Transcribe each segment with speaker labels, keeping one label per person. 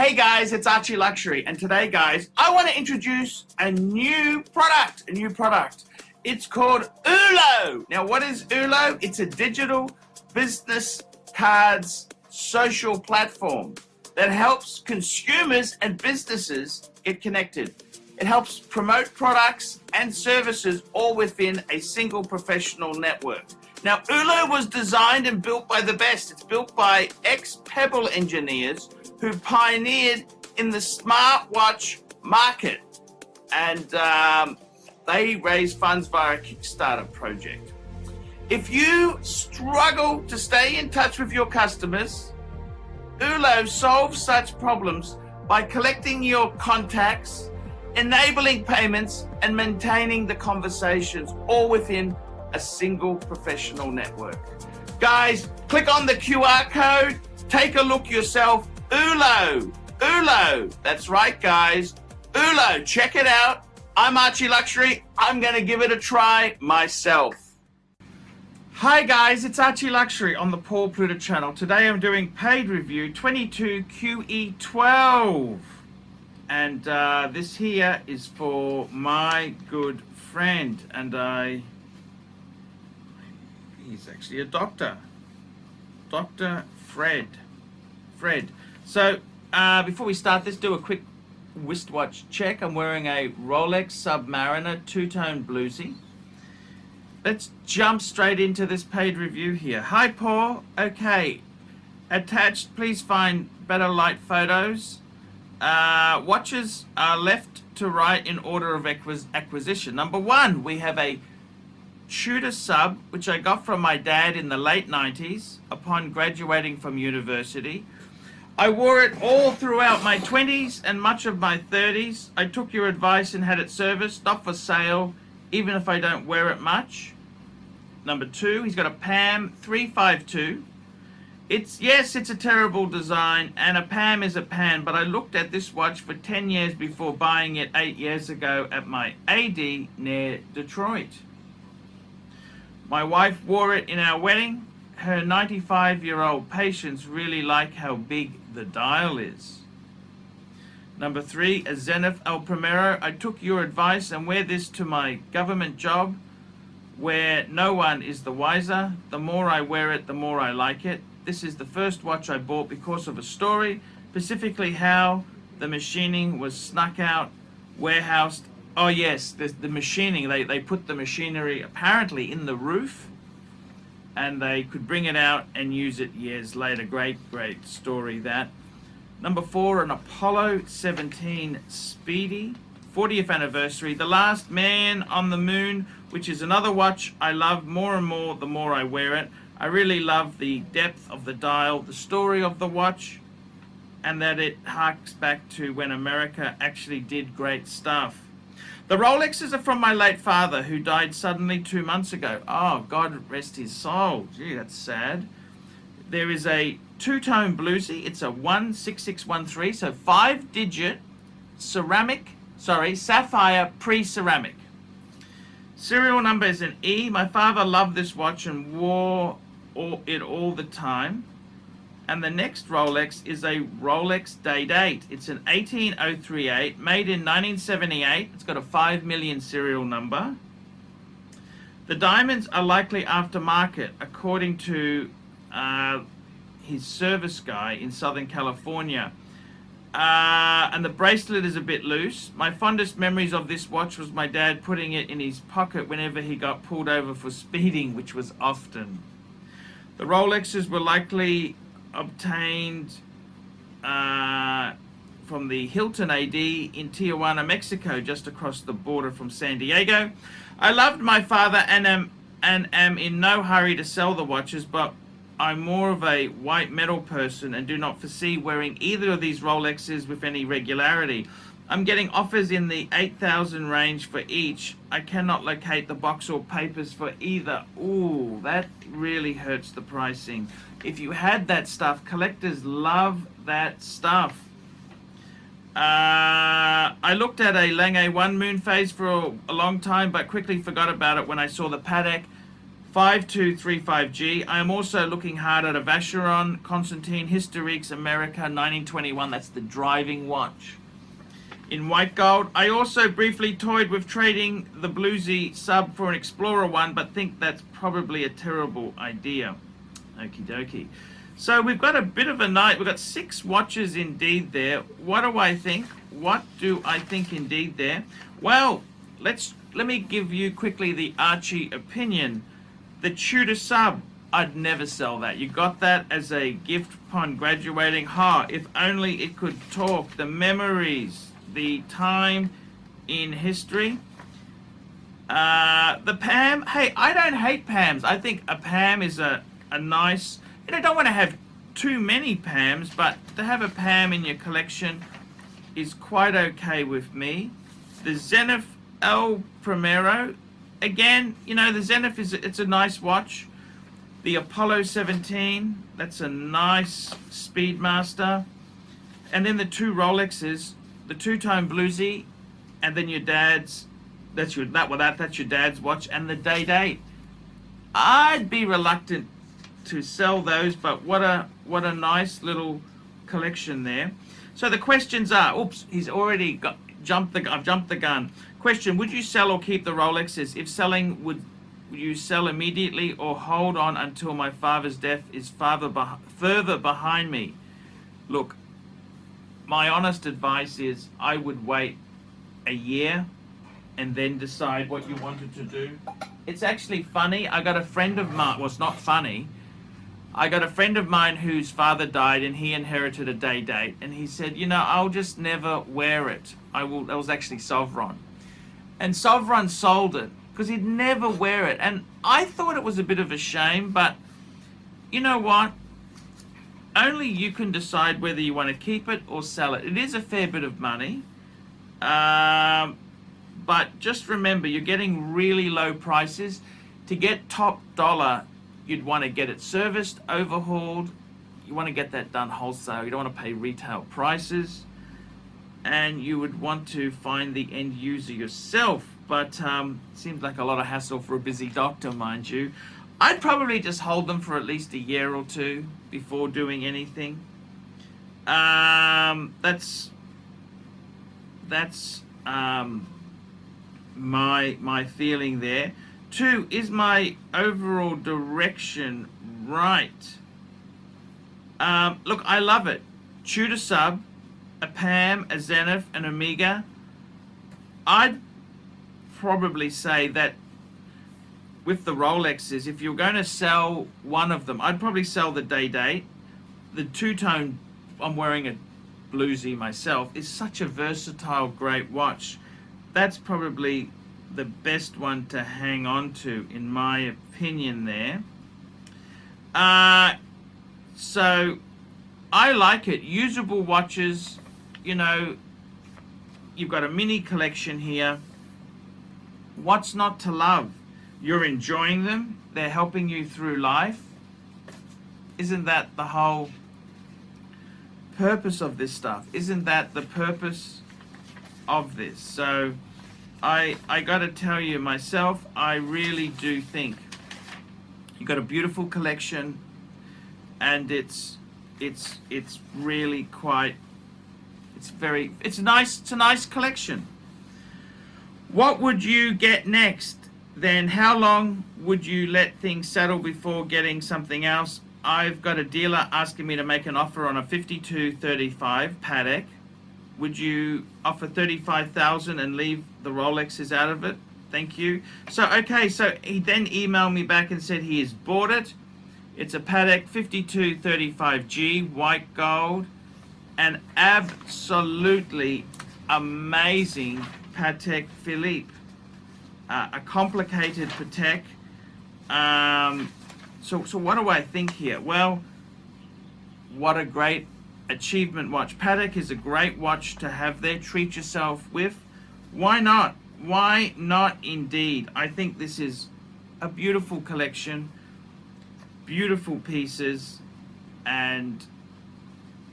Speaker 1: Hey guys, it's ArchieLuxury, and today guys, I want to introduce a new product. It's called ULO. Now what is ULO? It's a digital business cards social platform that helps consumers and businesses get connected. It helps promote products and services all within a single professional network. Now, ULO was designed and built by the best. It's built by ex-Pebble engineers who pioneered in the smartwatch market. And they raised funds via a Kickstarter project. If you struggle to stay in touch with your customers, ULO solves such problems by collecting your contacts, enabling payments, and maintaining the conversations all within a single professional network. Guys, click on the QR code, take a look yourself. ULO, that's right guys, ULO, check it out. I'm ArchieLuxury, I'm gonna give it a try myself. Hi guys, it's ArchieLuxury on the Paul Pluta channel. Today I'm doing paid review 22QE12. And this here is for my good friend, and he's actually a doctor, Dr. Fred. So before we start, let's do a quick wristwatch check. I'm wearing a Rolex Submariner two-tone bluesy. Let's jump straight into this paid review here. Hi Paul. Okay, attached, please find better light photos. Watches are left to right in order of acquisition. Number one, we have a Tudor sub, which I got from my dad in the late 90s upon graduating from university. I wore it all throughout my 20s and much of my 30s. I took your advice and had it serviced, not for sale, even if I don't wear it much. Number two, he's got a PAM 352. It's a terrible design, and a PAM is a PAM, but I looked at this watch for 10 years before buying it 8 years ago at my AD near Detroit. My wife wore it in our wedding. Her 95-year-old patients really like how big the dial is. Number three, a Zenith El Primero. I took your advice and wear this to my government job where no one is the wiser. The more I wear it, the more I like it. This is the first watch I bought because of a story, specifically how the machining was snuck out, warehoused. Oh yes, the machining, they put the machinery apparently in the roof and they could bring it out and use it years later. Great story that. Number four, an Apollo 17 Speedy, 40th anniversary. The Last Man on the Moon, which is another watch I love more and more the more I wear it. I really love the depth of the dial, the story of the watch, and that it harks back to when America actually did great stuff. The Rolexes are from my late father, who died suddenly 2 months ago. Oh, God rest his soul. Gee, that's sad. There is a two-tone bluesy. It's a 16613, so 5-digit sapphire pre-ceramic. Serial number is an E. My father loved this watch and wore it all the time. And the next Rolex is a Rolex Day Date. It's an 18038, made in 1978. It's got a 5 million serial number. The diamonds are likely aftermarket, according to his service guy in Southern California. And the bracelet is a bit loose. My fondest memories of this watch was my dad putting it in his pocket whenever he got pulled over for speeding, which was often. The Rolexes were likely obtained from the Hilton AD in Tijuana, Mexico, just across the border from San Diego. I loved my father and am in no hurry to sell the watches, but I'm more of a white metal person and do not foresee wearing either of these Rolexes with any regularity. I'm getting offers in the 8,000 range for each. I cannot locate the box or papers for either. Ooh, that really hurts the pricing. If you had that stuff, collectors love that stuff. I looked at a Lange 1 moon phase for a long time, but quickly forgot about it when I saw the Patek 5235G. I am also looking hard at a Vacheron Constantin Historiques America 1921. That's the driving watch in white gold. I also briefly toyed with trading the bluesy sub for an Explorer one, but think that's probably a terrible idea. Okie dokie. So we've got a bit of a night. We've got 6 watches indeed there. What do I think? What do I think indeed there? Well, let me give you quickly the Archie opinion. The Tudor sub, I'd never sell that. You got that as a gift upon graduating. Ha, if only it could talk. The memories, the time in history. The Pam, hey, I don't hate Pams. I think a Pam is a nice, don't want to have too many Pams, but to have a Pam in your collection is quite okay with me. The Zenith El Primero, again, the Zenith it's a nice watch. The Apollo 17, that's a nice Speedmaster. And then the 2 Rolexes, the two-tone bluesy, and then your dad's, that's your dad's watch, and the Day-Date. I'd be reluctant to sell those, but what a nice little collection there. So the questions are, oops, he's already I've jumped the gun. Question, would you sell or keep the Rolexes? If selling, would you sell immediately or hold on until my father's death is further behind me? Look, my honest advice is I would wait a year and then decide what you wanted to do. It's actually funny. I got a friend of mine, well, it's not funny. I got a friend of mine whose father died and he inherited a Day-Date, and he said, I'll just never wear it. That was actually Sovron. And Sovron sold it because he'd never wear it. And I thought it was a bit of a shame, but you know what? Only you can decide whether you want to keep it or sell it. It is a fair bit of money. But just remember, you're getting really low prices. To get top dollar, you'd want to get it serviced, overhauled. You want to get that done wholesale. You don't want to pay retail prices. And you would want to find the end user yourself. But seems like a lot of hassle for a busy doctor, mind you. I'd probably just hold them for at least a year or 2 before doing anything. That's my feeling there. 2, is my overall direction right? Look, I love it. Tudor sub, a Pam, a Zenith, an Omega. I'd probably say that with the Rolexes, if you're going to sell one of them, I'd probably sell the Day-Date. The two-tone, I'm wearing a bluesy myself, is such a versatile, great watch. That's probably the best one to hang on to, in my opinion there. So I like it. Usable watches, you've got a mini collection here. What's not to love? You're enjoying them. They're helping you through life. Isn't that the whole purpose of this stuff? Isn't that the purpose of this? So I got to tell you myself, I really do think you've got a beautiful collection, and it's really quite, it's nice. It's a nice collection. What would you get next? Then how long would you let things settle before getting something else? I've got a dealer asking me to make an offer on a 5235 Patek. Would you offer 35,000 and leave the Rolexes out of it? Thank you. So okay, so he then emailed me back and said he has bought it. It's a Patek 5235G, white gold, an absolutely amazing Patek Philippe. A complicated Patek. So what do I think here? Well, what a great achievement watch. Patek is a great watch to have there. Treat yourself with. Why not? Why not indeed? I think this is a beautiful collection, beautiful pieces, and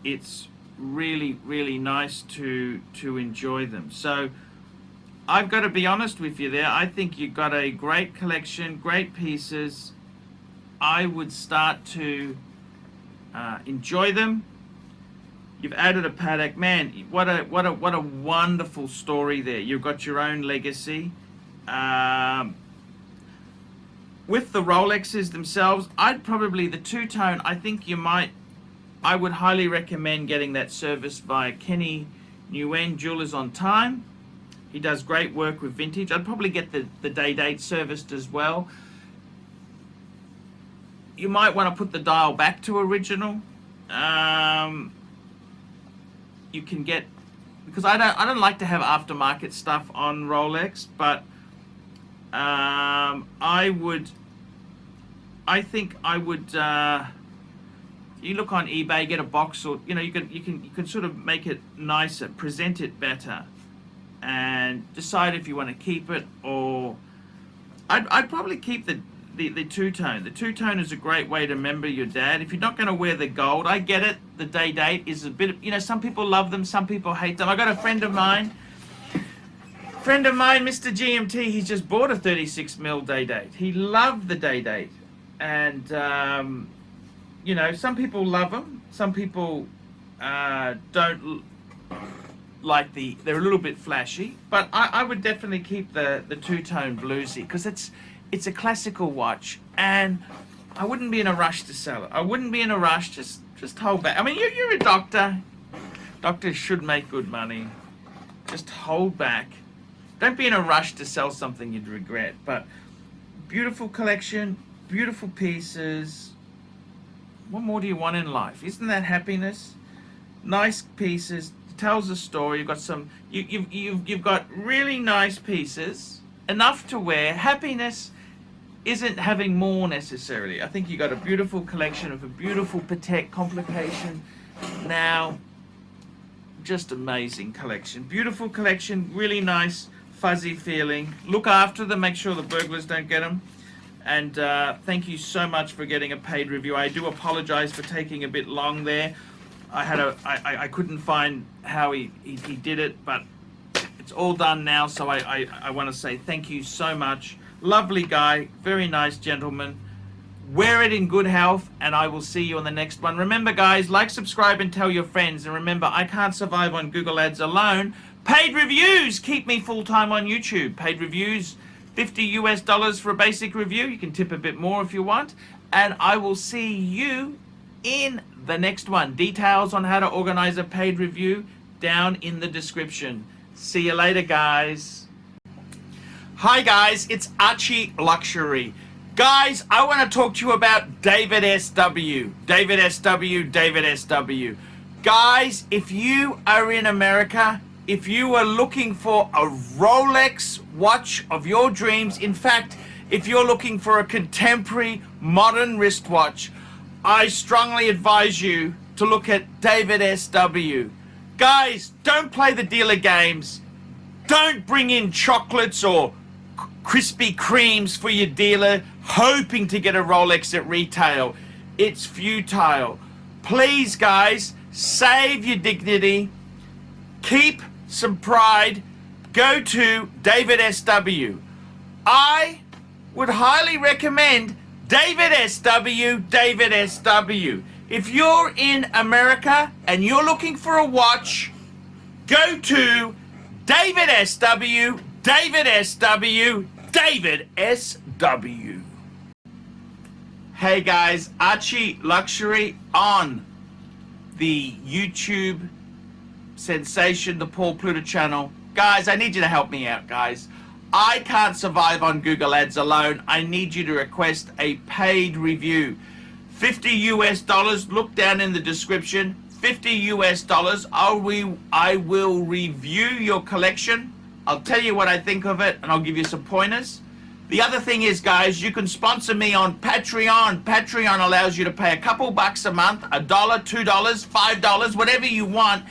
Speaker 1: it's really, really nice to enjoy them. So I've got to be honest with you there. I think you've got a great collection, great pieces, I would start to enjoy them. You've added a Patek. Man, what a wonderful story there. You've got your own legacy. With the Rolexes themselves, I'd probably, the two-tone, I would highly recommend getting that serviced by Kenny Nguyen, Jewelers on Time. He does great work with vintage. I'd probably get the day date serviced as well. You might want to put the dial back to original. You can get, because I don't like to have aftermarket stuff on Rolex, but I think I would you look on eBay, get a box, or you can sort of make it nicer, present it better, and decide if you want to keep it. Or I'd probably keep the two-tone. The two-tone is a great way to remember your dad. If you're not going to wear the gold, I get it. The day date is a bit of, some people love them, some people hate them. I got a friend of mine, Mr. GMT, he's just bought a 36mm day date. He loved the day date. And, some people love them. Some people don't like they're a little bit flashy. But I would definitely keep the two-tone bluesy, because it's a classical watch, and I wouldn't be in a rush to sell it. I wouldn't be in a rush. Just hold back. I mean, you're a doctor. Doctors should make good money. Just hold back. Don't be in a rush to sell something you'd regret. But beautiful collection, beautiful pieces. What more do you want in life? Isn't that happiness? Nice pieces. Tells a story. You've got some. You've got really nice pieces. Enough to wear. Happiness isn't having more necessarily. I think you got a beautiful collection of a beautiful Patek complication. Now, just amazing collection. Beautiful collection, really nice, fuzzy feeling. Look after them, make sure the burglars don't get them. And thank you so much for getting a paid review. I do apologize for taking a bit long there. I couldn't find how he did it, but it's all done now, so I want to say thank you so much. Lovely guy, very nice gentleman. Wear it in good health, and I will see you on the next one. Remember, guys, like, subscribe, and tell your friends. And remember, I can't survive on Google Ads alone. Paid reviews keep me full-time on YouTube. Paid reviews, $50 for a basic review. You can tip a bit more if you want. And I will see you in the next one. Details on how to organize a paid review down in the description. See you later, guys. Hi guys, it's ArchieLuxury. Guys, I want to talk to you about David SW. David SW. Guys, if you are in America, if you are looking for a Rolex watch of your dreams, in fact, if you're looking for a contemporary modern wristwatch, I strongly advise you to look at David SW. Guys, don't play the dealer games. Don't bring in chocolates or Krispy Kremes for your dealer hoping to get a Rolex at retail. It's futile. Please, guys, save your dignity. Keep some pride. Go to David SW. I would highly recommend David SW. If you're in America and you're looking for a watch, go to David SW. Hey guys, ArchieLuxury on the YouTube sensation, the Paul Pluta channel. Guys, I need you to help me out, guys. I can't survive on Google Ads alone. I need you to request a paid review. $50. Look down in the description. $50. I will review your collection. I'll tell you what I think of it, and I'll give you some pointers. The other thing is, guys, you can sponsor me on Patreon. Patreon allows you to pay a couple bucks a month, $1, $2, $5, whatever you want,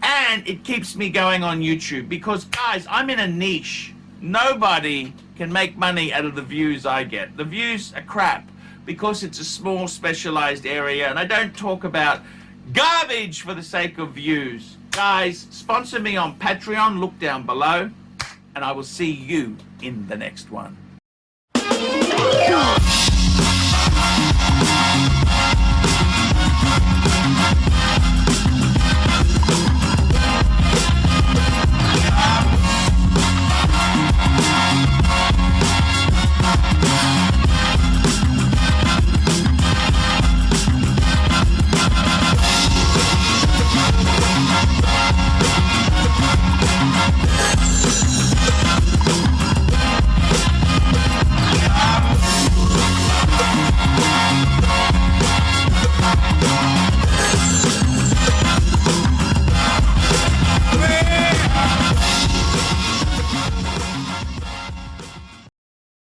Speaker 1: and it keeps me going on YouTube. Because, guys, I'm in a niche. Nobody can make money out of the views I get. The views are crap because it's a small, specialized area, and I don't talk about garbage for the sake of views. Guys, sponsor me on Patreon. Look down below, and I will see you in the next one.